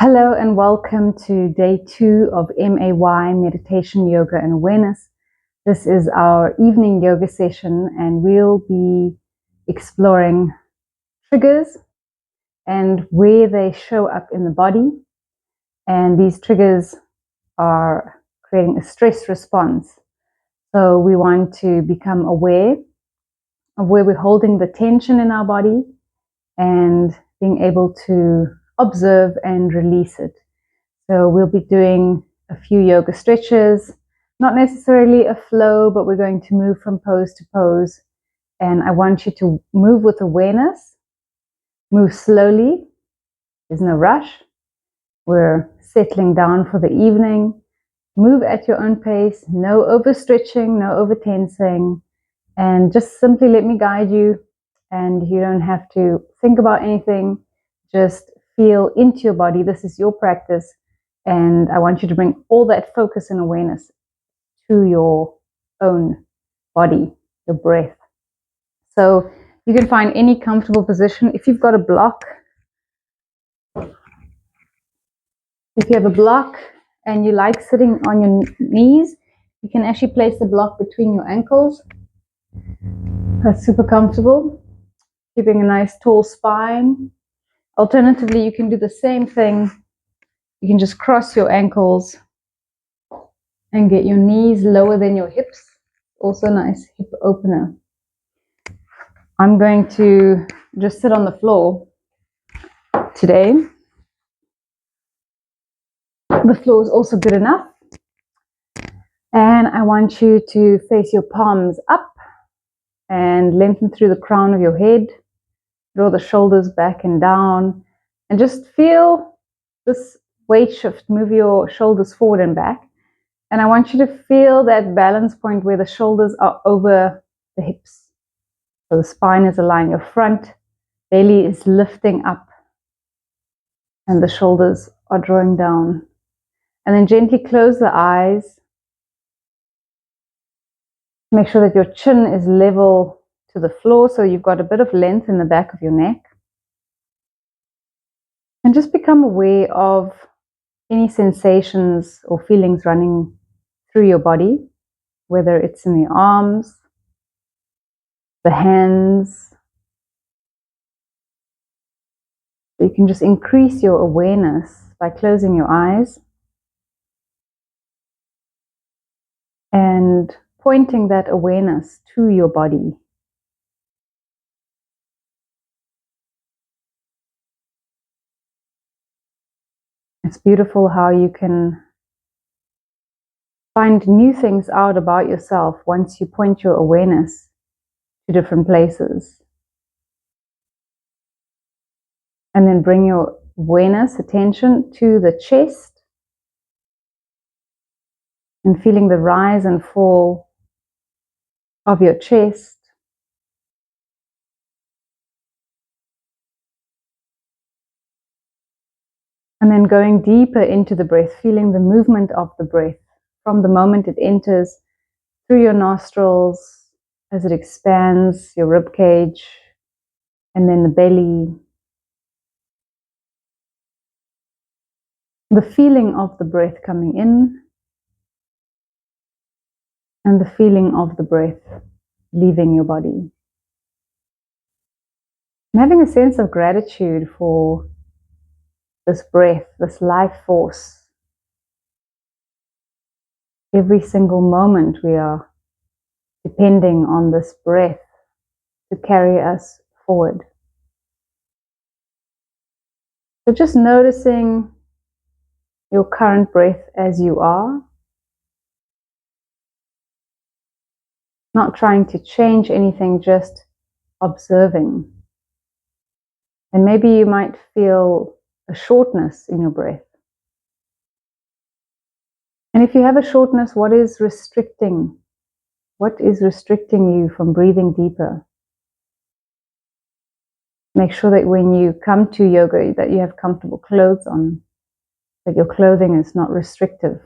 Hello and welcome to day 2 of MAY, Meditation, Yoga and Awareness. This is our evening yoga session and we'll be exploring triggers and where they show up in the body. And these triggers are creating a stress response. So we want to become aware of where we're holding the tension in our body and being able to observe and release it. So we'll be doing a few yoga stretches, not necessarily a flow, but we're going to move from pose to pose. And I want you to move with awareness, move slowly. There's no rush. We're settling down for the evening. Move at your own pace, no overstretching, no over tensing, and just simply let me guide you. And you don't have to think about anything. Just feel into your body. This is your practice. And I want you to bring all that focus and awareness to your own body, your breath. So you can find any comfortable position. If you've got a block, if you have a block and you like sitting on your knees, you can actually place the block between your ankles. That's super comfortable. Keeping a nice tall spine. Alternatively, you can do the same thing. You can just cross your ankles and get your knees lower than your hips. Also a nice hip opener. I'm going to just sit on the floor today. The floor is also good enough. And I want you to face your palms up and lengthen through the crown of your head. Draw the shoulders back and down. And just feel this weight shift. Move your shoulders forward and back. And I want you to feel that balance point where the shoulders are over the hips. So the spine is aligned, your front belly is lifting up, and the shoulders are drawing down. And then gently close the eyes. Make sure that your chin is level to the floor, so you've got a bit of length in the back of your neck. And just become aware of any sensations or feelings running through your body, whether it's in the arms, the hands. You can just increase your awareness by closing your eyes and pointing that awareness to your body. It's beautiful how you can find new things out about yourself once you point your awareness to different places. And then bring your awareness, attention to the chest and feeling the rise and fall of your chest. And then going deeper into the breath, feeling the movement of the breath from the moment it enters through your nostrils as it expands your rib cage and then the belly. The feeling of the breath coming in and the feeling of the breath leaving your body. And having a sense of gratitude for this breath, this life force. Every single moment we are depending on this breath to carry us forward. So just noticing your current breath as you are, not trying to change anything, just observing. And maybe you might feel a shortness in your breath. And if you have a shortness, what is restricting? What is restricting you from breathing deeper? Make sure that when you come to yoga that you have comfortable clothes on, that your clothing is not restrictive,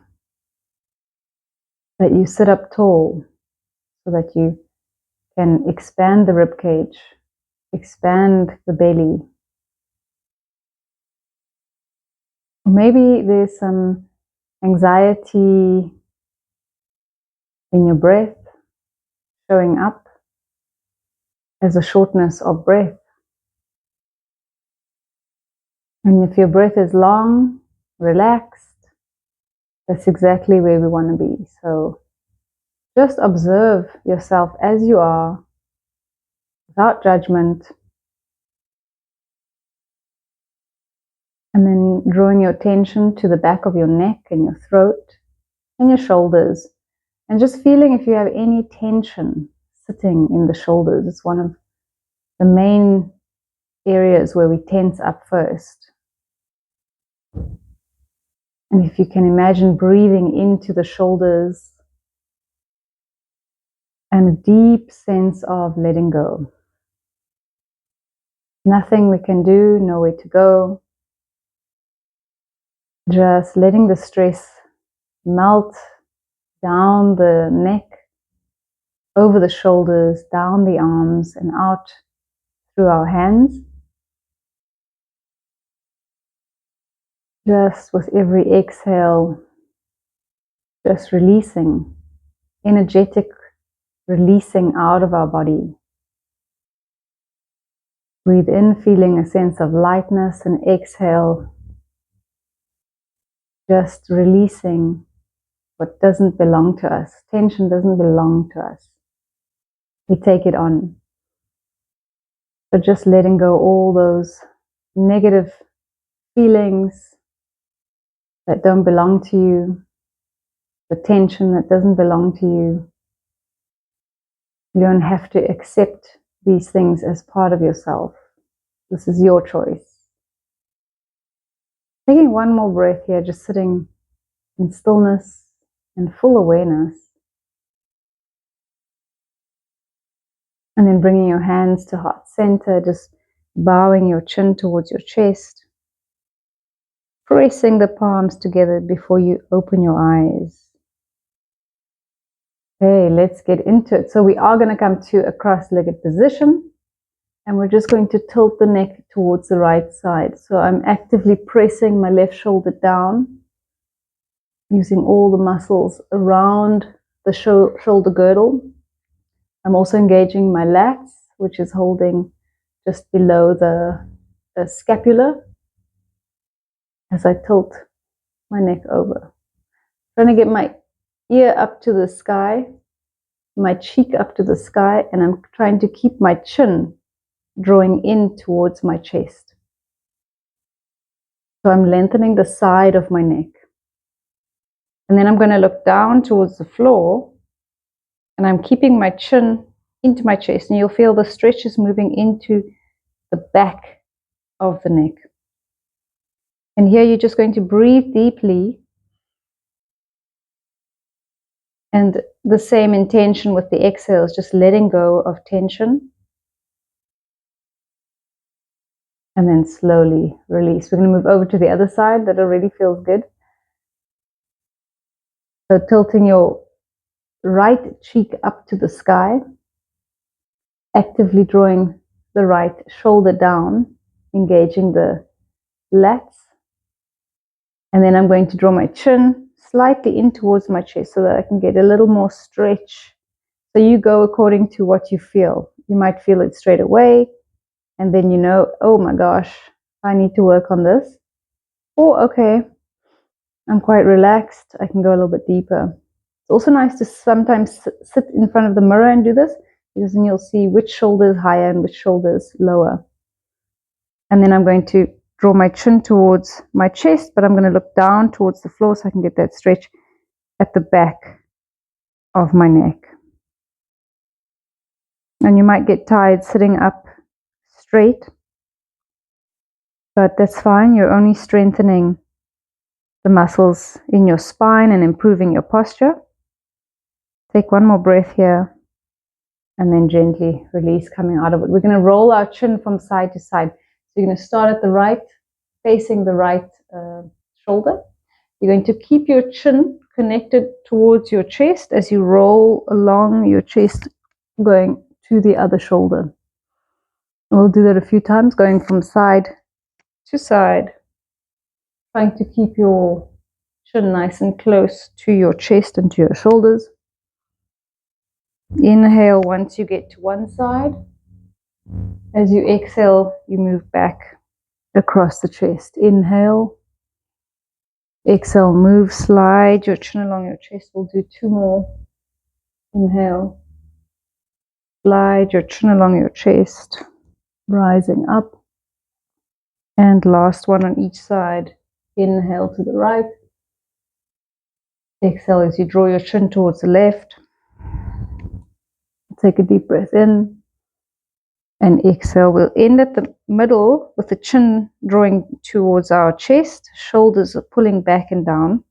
that you sit up tall so that you can expand the rib cage, expand the belly. Maybe there's some anxiety in your breath showing up as a shortness of breath. And if your breath is long, relaxed, that's exactly where we want to be. So just observe yourself as you are, without judgment. And then drawing your attention to the back of your neck and your throat and your shoulders. And just feeling if you have any tension sitting in the shoulders. It's one of the main areas where we tense up first. And if you can imagine breathing into the shoulders and a deep sense of letting go. Nothing we can do, nowhere to go. Just letting the stress melt down the neck, over the shoulders, down the arms, and out through our hands. Just with every exhale, just releasing, energetic releasing out of our body. Breathe in, feeling a sense of lightness, and exhale, just releasing what doesn't belong to us. Tension doesn't belong to us. We take it on. So just letting go all those negative feelings that don't belong to you, the tension that doesn't belong to you. You don't have to accept these things as part of yourself. This is your choice. Taking one more breath here, just sitting in stillness and full awareness. And then bringing your hands to heart center, just bowing your chin towards your chest. Pressing the palms together before you open your eyes. Okay, let's get into it. So we are going to come to a cross-legged position. And we're just going to tilt the neck towards the right side. So I'm actively pressing my left shoulder down, using all the muscles around the shoulder girdle. I'm also engaging my lats, which is holding just below the scapula as I tilt my neck over. Trying to get my ear up to the sky, my cheek up to the sky, and I'm trying to keep my chin drawing in towards my chest. So I'm lengthening the side of my neck. And then I'm going to look down towards the floor, and I'm keeping my chin into my chest, and you'll feel the stretch is moving into the back of the neck. And here you're just going to breathe deeply, and the same intention with the exhales, just letting go of tension. And then slowly release. We're going to move over to the other side. That already feels good. So tilting your right cheek up to the sky, actively drawing the right shoulder down, engaging the lats. And then I'm going to draw my chin slightly in towards my chest so that I can get a little more stretch. So you go according to what you feel. You might feel it straight away, and then you know, oh my gosh, I need to work on this. Or, okay, I'm quite relaxed, I can go a little bit deeper. It's also nice to sometimes sit in front of the mirror and do this, because then you'll see which shoulder is higher and which shoulder is lower. And then I'm going to draw my chin towards my chest, but I'm going to look down towards the floor so I can get that stretch at the back of my neck. And you might get tired sitting up straight, but that's fine. You're only strengthening the muscles in your spine and improving your posture. Take one more breath here, and then gently release coming out of it. We're going to roll our chin from side to side. So you're going to start at the right, facing the right shoulder. You're going to keep your chin connected towards your chest as you roll along your chest, going to the other shoulder. We'll do that a few times, going from side to side. Trying to keep your chin nice and close to your chest and to your shoulders. Inhale once you get to one side. As you exhale, you move back across the chest. Inhale. Exhale, move, slide your chin along your chest. We'll do 2 more. Inhale. Slide your chin along your chest, rising up. And last one on each side. Inhale to the right. Exhale as you draw your chin towards the left. Take a deep breath in. And exhale. We'll end at the middle with the chin drawing towards our chest. Shoulders are pulling back and down.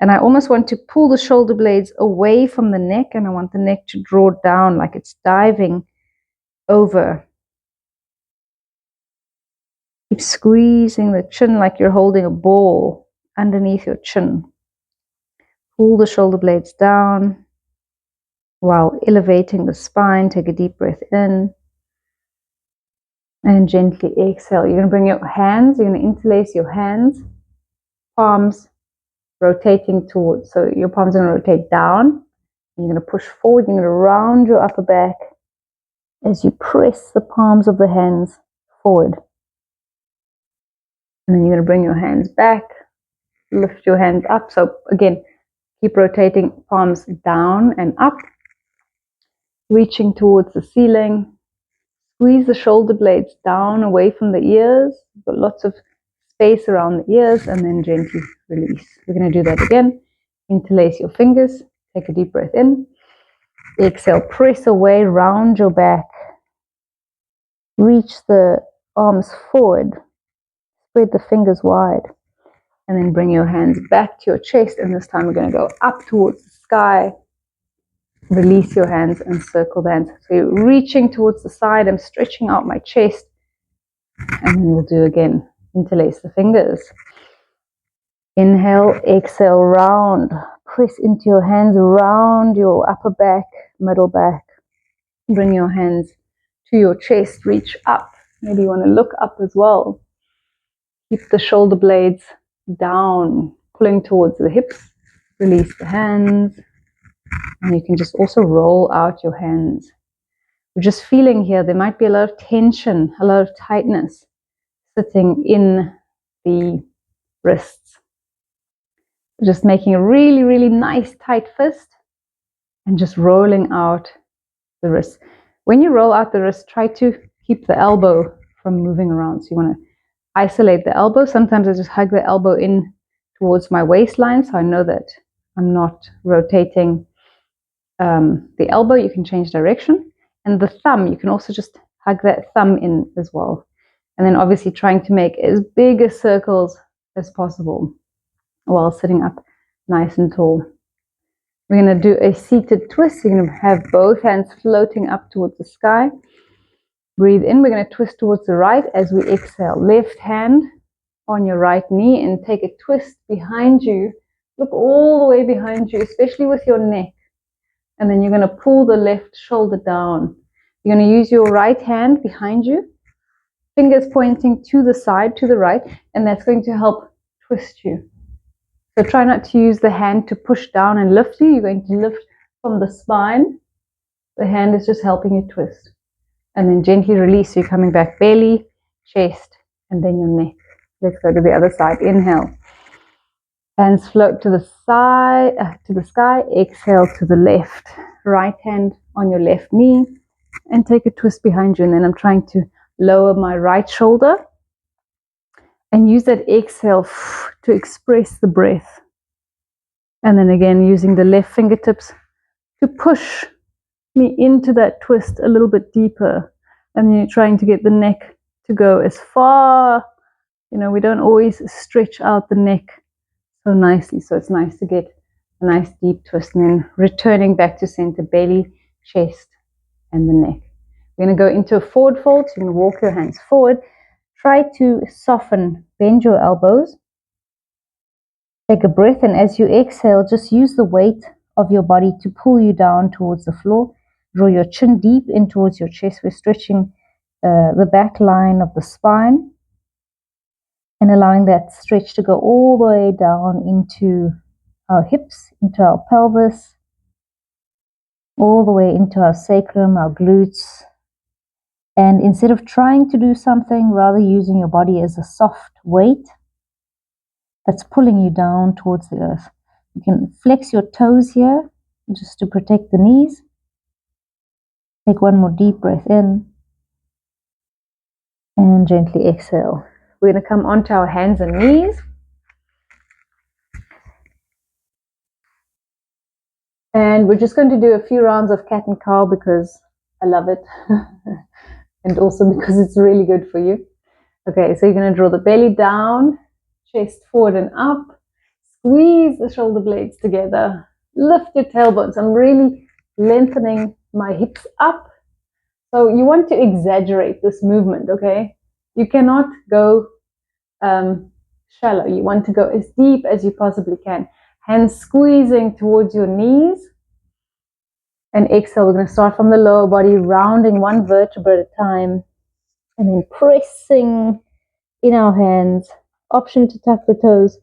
And I almost want to pull the shoulder blades away from the neck, and I want the neck to draw down like it's diving over. Keep squeezing the chin like you're holding a ball underneath your chin. Pull the shoulder blades down while elevating the spine. Take a deep breath in. And gently exhale. You're going to bring your hands, you're going to interlace your hands, palms rotating towards, so your palms are going to rotate down. You're going to push forward, you're going to round your upper back as you press the palms of the hands forward. And then you're going to bring your hands back, lift your hands up. So again, keep rotating palms down and up, reaching towards the ceiling. Squeeze the shoulder blades down away from the ears. You've got lots of space around the ears, and then gently release. We're going to do that again. Interlace your fingers. Take a deep breath in. Exhale, press away, round your back. Reach the arms forward. Spread the fingers wide. And then bring your hands back to your chest. And this time we're going to go up towards the sky. Release your hands and circle the hands. So you're reaching towards the side. I'm stretching out my chest. And then we'll do again. Interlace the fingers. Inhale, exhale, round. Press into your hands, round your upper back, middle back. Bring your hands to your chest, reach up. Maybe you want to look up as well. Keep the shoulder blades down, pulling towards the hips. Release the hands. And you can just also roll out your hands. We're just feeling here, there might be a lot of tension, a lot of tightness sitting in the wrists. Just making a really, really nice tight fist and just rolling out the wrist. When you roll out the wrist, try to keep the elbow from moving around. So you want to isolate the elbow. Sometimes I just hug the elbow in towards my waistline, so I know that I'm not rotating the elbow. You can change direction. And the thumb, you can also just hug that thumb in as well. And then obviously trying to make as big a circles as possible while sitting up nice and tall. We're going to do a seated twist. You're going to have both hands floating up towards the sky. Breathe in. We're going to twist towards the right as we exhale. Left hand on your right knee and take a twist behind you. Look all the way behind you, especially with your neck. And then you're going to pull the left shoulder down. You're going to use your right hand behind you, fingers pointing to the side, to the right, and that's going to help twist you. So try not to use the hand to push down and lift you. You're going to lift from the spine. The hand is just helping you twist. And then gently release. You're coming back belly, chest, and then your neck. Let's go to the other side. Inhale. Hands float to the side, to the sky. Exhale to the left. Right hand on your left knee. And take a twist behind you. And then I'm trying to lower my right shoulder. And use that exhale to express the breath. And then again, using the left fingertips to push me into that twist a little bit deeper. And then you're trying to get the neck to go as far. You know, we don't always stretch out the neck so nicely. So it's nice to get a nice deep twist. And then returning back to center, belly, chest, and the neck. We're going to go into a forward fold. So you're going to walk your hands forward. Try to soften, bend your elbows. Take a breath, and as you exhale, just use the weight of your body to pull you down towards the floor. Draw your chin deep in towards your chest. We're stretching the back line of the spine. and allowing that stretch to go all the way down into our hips, into our pelvis, all the way into our sacrum, our glutes. And instead of trying to do something, rather using your body as a soft weight that's pulling you down towards the earth. You can flex your toes here just to protect the knees. Take one more deep breath in and gently exhale. We're going to come onto our hands and knees. And we're just going to do a few rounds of cat and cow because I love it. And also because it's really good for you. Okay, so you're going to draw the belly down, chest forward and up. Squeeze the shoulder blades together. Lift your tailbones. I'm really lengthening my hips up. So you want to exaggerate this movement, okay? You cannot go shallow. You want to go as deep as you possibly can. Hands squeezing towards your knees. And exhale, we're going to start from the lower body, rounding one vertebra at a time. And then pressing in our hands. Option to tuck the toes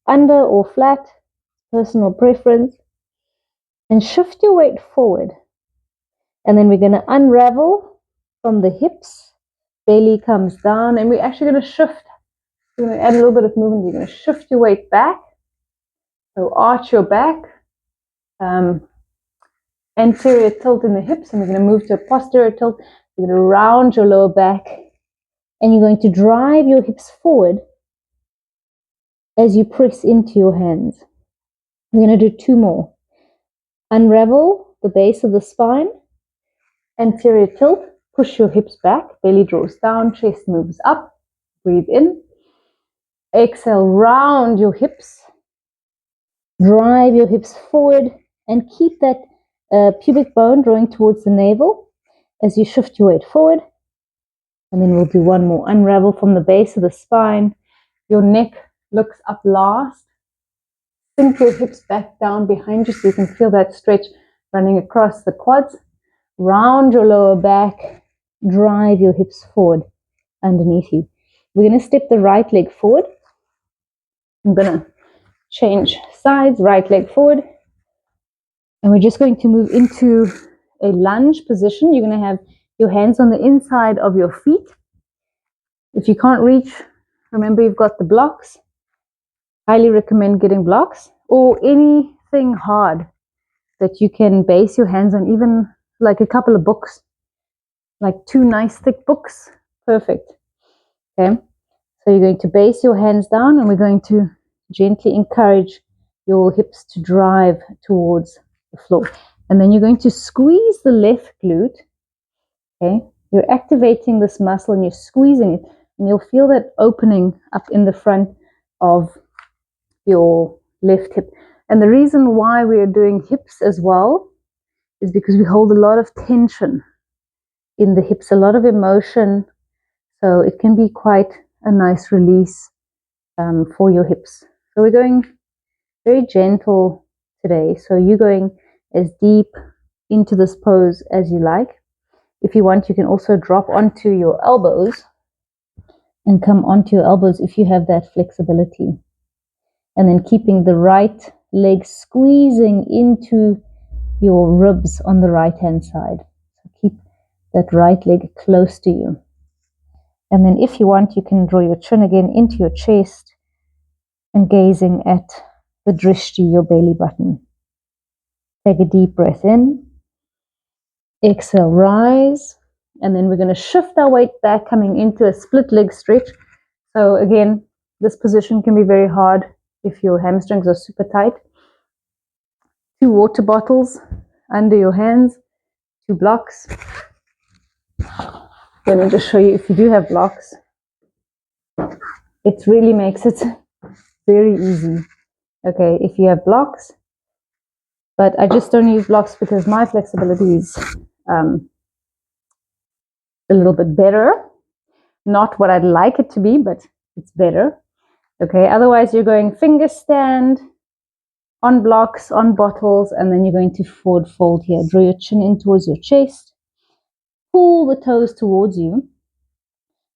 under or flat, personal preference. And shift your weight forward. And then we're going to unravel from the hips. Belly comes down, and we're actually going to shift. You're going to add a little bit of movement. You're going to shift your weight back. So arch your back. Anterior tilt in the hips, and we're going to move to a posterior tilt. You're going to round your lower back, and you're going to drive your hips forward as you press into your hands. We're going to do two more. Unravel the base of the spine. Anterior tilt. Push your hips back. Belly draws down. Chest moves up. Breathe in. Exhale, round your hips. Drive your hips forward and keep that pubic bone drawing towards the navel as you shift your weight forward. And then we'll do one more. Unravel from the base of the spine. Your neck looks up last. Sink your hips back down behind you so you can feel that stretch running across the quads. Round your lower back. Drive your hips forward underneath you. We're going to step the right leg forward. I'm going to change sides, right leg forward. And we're just going to move into a lunge position. You're going to have your hands on the inside of your feet. If you can't reach, remember you've got the blocks. Highly recommend getting blocks or anything hard that you can base your hands on, even like a couple of books, like two nice thick books. Perfect. Okay. So you're going to base your hands down, and we're going to gently encourage your hips to drive towards the floor. And then you're going to squeeze the left glute. Okay. You're activating this muscle and you're squeezing it, and you'll feel that opening up in the front of your left hip. And the reason why we are doing hips as well is because we hold a lot of tension in the hips, a lot of emotion. So it can be quite a nice release for your hips. So we're going very gentle today. So you're going as deep into this pose as you like. If you want, you can also drop onto your elbows and come onto your elbows if you have that flexibility. And then keeping the right leg squeezing into your ribs on the right hand side. So keep that right leg close to you. And then if you want, you can draw your chin again into your chest and gazing at the drishti, your belly button. Take a deep breath in. Exhale, rise. And then we're going to shift our weight back, coming into a split leg stretch. So again, this position can be very hard if your hamstrings are super tight. 2 water bottles under your hands, 2 blocks. Let me just show you if you do have blocks. It really makes it very easy. Okay, if you have blocks, but I just don't use blocks because my flexibility is a little bit better. Not what I'd like it to be, but it's better. Okay, otherwise you're going finger stand, on blocks, on bottles, and then you're going to forward fold here. Draw your chin in towards your chest. Pull the toes towards you.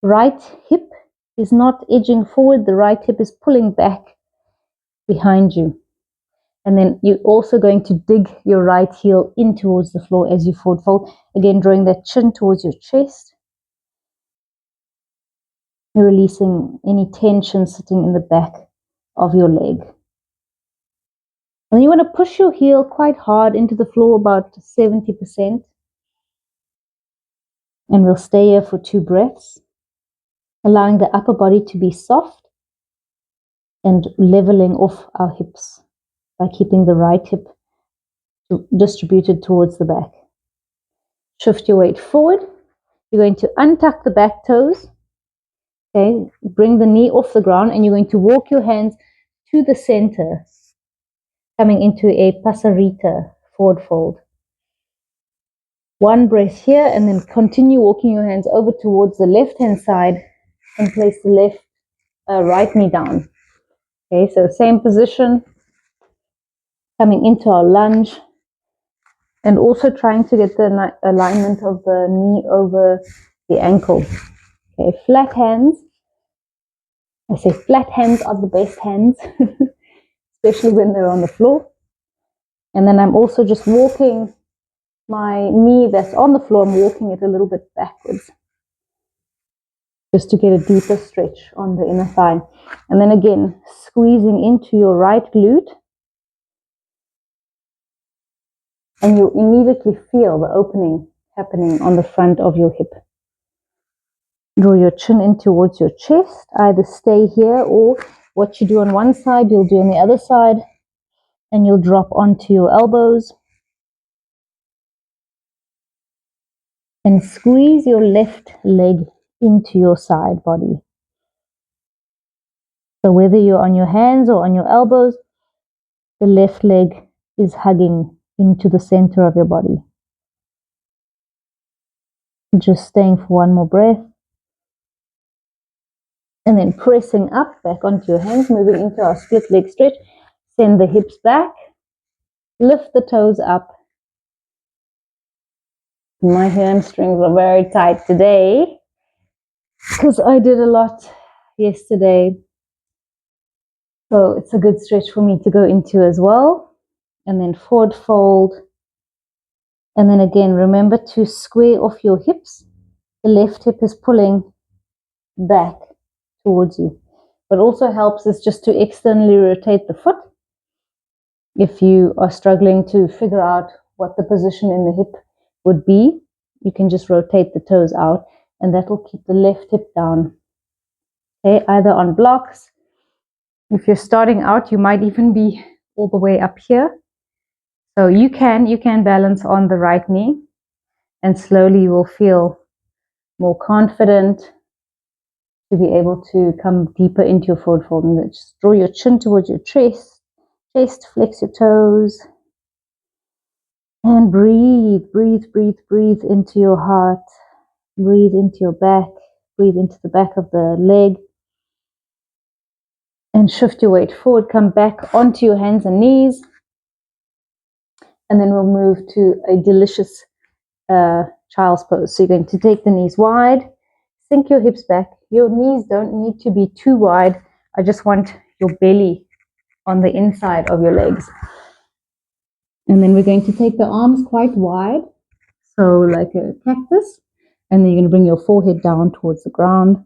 Right hip is not edging forward. The right hip is pulling back behind you. And then you're also going to dig your right heel in towards the floor as you forward fold. Again, drawing that chin towards your chest. You're releasing any tension sitting in the back of your leg. And you want to push your heel quite hard into the floor, about 70%. And we'll stay here for 2 breaths, allowing the upper body to be soft and leveling off our hips by keeping the right hip distributed towards the back. Shift your weight forward. You're going to untuck the back toes. Okay, bring the knee off the ground, and you're going to walk your hands to the center, coming into a Pasarita forward fold. 1 breath here, and then continue walking your hands over towards the left-hand side and place the right knee down. Okay, so same position, coming into our lunge, and also trying to get the alignment of the knee over the ankle. Okay, flat hands. I say flat hands are the best hands, especially when they're on the floor. And then I'm also just walking my knee that's on the floor, I'm walking it a little bit backwards, just to get a deeper stretch on the inner thigh. And then again, squeezing into your right glute. And you immediately feel the opening happening on the front of your hip. Draw your chin in towards your chest. Either stay here, or what you do on one side, you'll do on the other side. And you'll drop onto your elbows. And squeeze your left leg into your side body. So whether you're on your hands or on your elbows, the left leg is hugging into the center of your body. Just staying for 1 more breath. And then pressing up, back onto your hands, moving into our split leg stretch. Send the hips back. Lift the toes up. My hamstrings are very tight today because I did a lot yesterday. So it's a good stretch for me to go into as well. And then forward fold. And then again, remember to square off your hips. The left hip is pulling back towards you. What also helps is just to externally rotate the foot. If you are struggling to figure out what the position in the hip would be, you can just rotate the toes out, and that will keep the left hip down. Okay, either on blocks. If you're starting out, you might even be all the way up here. So you can balance on the right knee, and slowly you will feel more confident to be able to come deeper into your forward fold. And just draw your chin towards your chest, flex your toes. And breathe, breathe, breathe, breathe into your heart. Breathe into your back. Breathe into the back of the leg. And shift your weight forward. Come back onto your hands and knees. And then we'll move to a delicious child's pose. So you're going to take the knees wide. Sink your hips back. Your knees don't need to be too wide. I just want your belly on the inside of your legs. And then we're going to take the arms quite wide, so like a cactus. And then you're going to bring your forehead down towards the ground.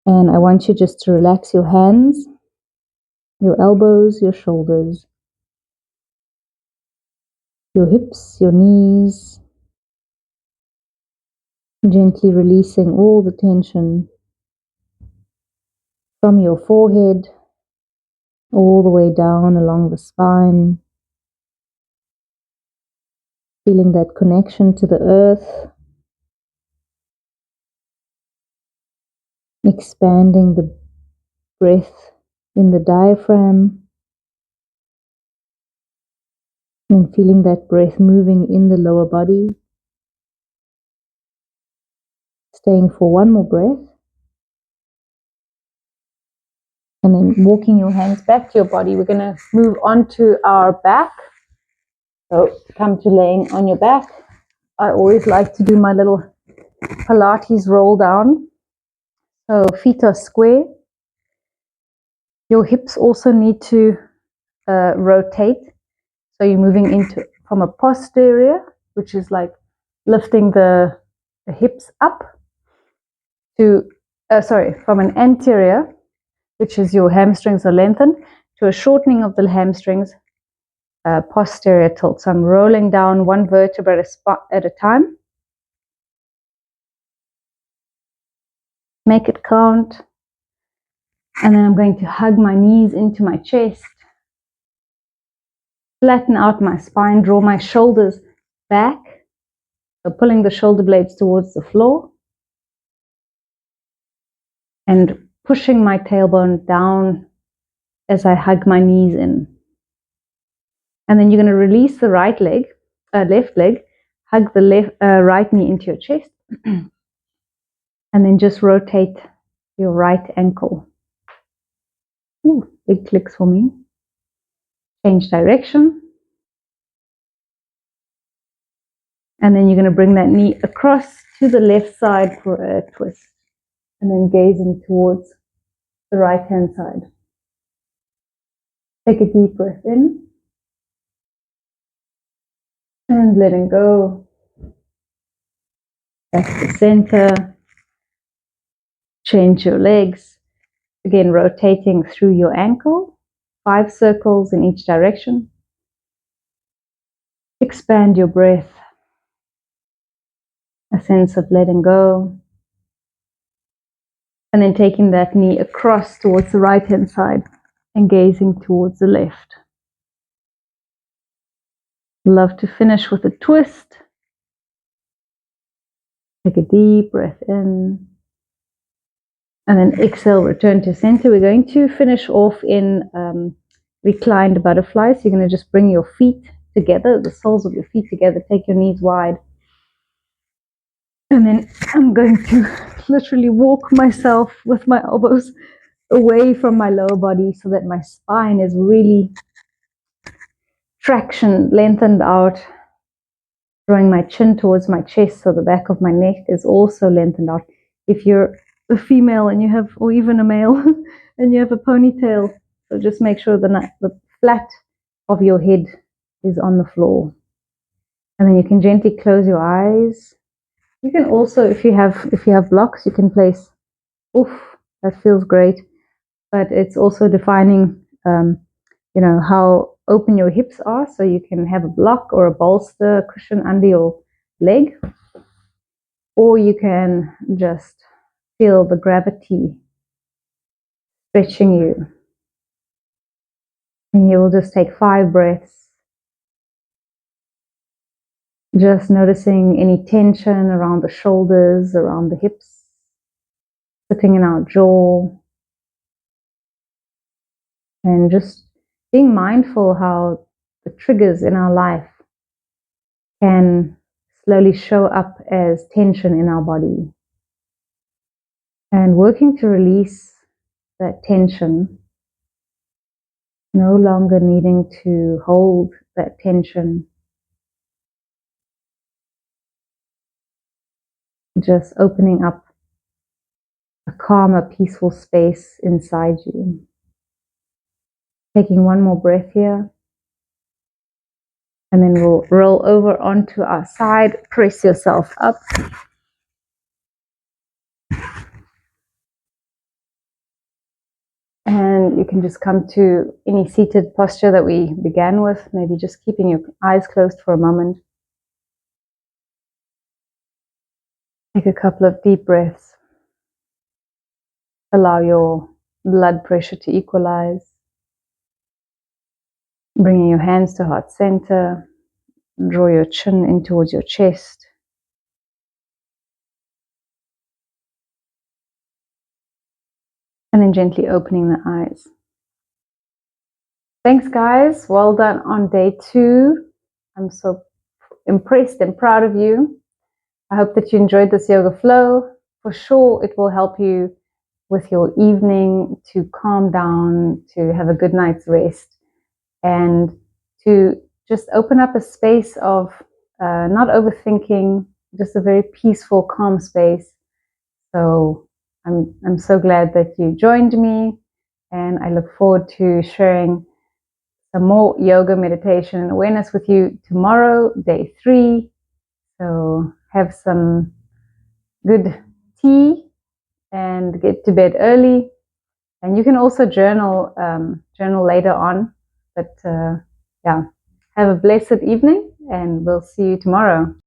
And I want you just to relax your hands, your elbows, your shoulders, your hips, your knees. Gently releasing all the tension from your forehead all the way down along the spine. Feeling that connection to the earth. Expanding the breath in the diaphragm. And feeling that breath moving in the lower body. Staying for 1 more breath. And then walking your hands back to your body. We're going to move on to our back. So come to laying on your back. I always like to do my little Pilates roll down. So feet are square. Your hips also need to rotate. So you're moving into from a posterior, which is like lifting the hips up, to from an anterior, which is your hamstrings are lengthened, to a shortening of the hamstrings, posterior tilt. So I'm rolling down one vertebra at a time. Make it count. And then I'm going to hug my knees into my chest. Flatten out my spine, draw my shoulders back. So pulling the shoulder blades towards the floor. And pushing my tailbone down as I hug my knees in. And then you're going to release the left leg, hug the right knee into your chest, and then just rotate your right ankle. Ooh, big clicks for me. Change direction. And then you're going to bring that knee across to the left side for a twist. And then gazing towards the right hand side. Take a deep breath in. And letting go. Back to center. Change your legs. Again, rotating through your ankle. 5 circles in each direction. Expand your breath. A sense of letting go. And then taking that knee across towards the right hand side and gazing towards the left. Love to finish with a twist. Take a deep breath in. And then exhale, return to center. We're going to finish off in reclined butterfly. So you're going to just bring your feet together, the soles of your feet together. Take your knees wide. And then I'm going to literally walk myself with my elbows away from my lower body so that my spine is really traction, lengthened out. Drawing my chin towards my chest so the back of my neck is also lengthened out. If you're a female and you have, or even a male, and you have a ponytail, so just make sure the flat of your head is on the floor. And then you can gently close your eyes. You can also, if you have blocks, you can place, that feels great. But it's also defining, how open your hips are. So you can have a block or a bolster cushion under your leg. Or you can just feel the gravity stretching you. And you will just take 5 breaths. Just noticing any tension around the shoulders, around the hips, sitting in our jaw. And just being mindful how the triggers in our life can slowly show up as tension in our body. And working to release that tension, no longer needing to hold that tension. Just opening up a calmer, peaceful space inside you. Taking one more breath here. And then we'll roll over onto our side. Press yourself up. And you can just come to any seated posture that we began with. Maybe just keeping your eyes closed for a moment. Take a couple of deep breaths. Allow your blood pressure to equalize. Bringing your hands to heart center. Draw your chin in towards your chest. And then gently opening the eyes. Thanks, guys. Well done on day 2. I'm so impressed and proud of you. I hope that you enjoyed this yoga flow. For sure, it will help you with your evening to calm down, to have a good night's rest, and to just open up a space of not overthinking, just a very peaceful, calm space. So I'm so glad that you joined me, and I look forward to sharing some more yoga, meditation, and awareness with you tomorrow, day 3. So have some good tea and get to bed early. And you can also journal later on. But yeah, have a blessed evening, and we'll see you tomorrow.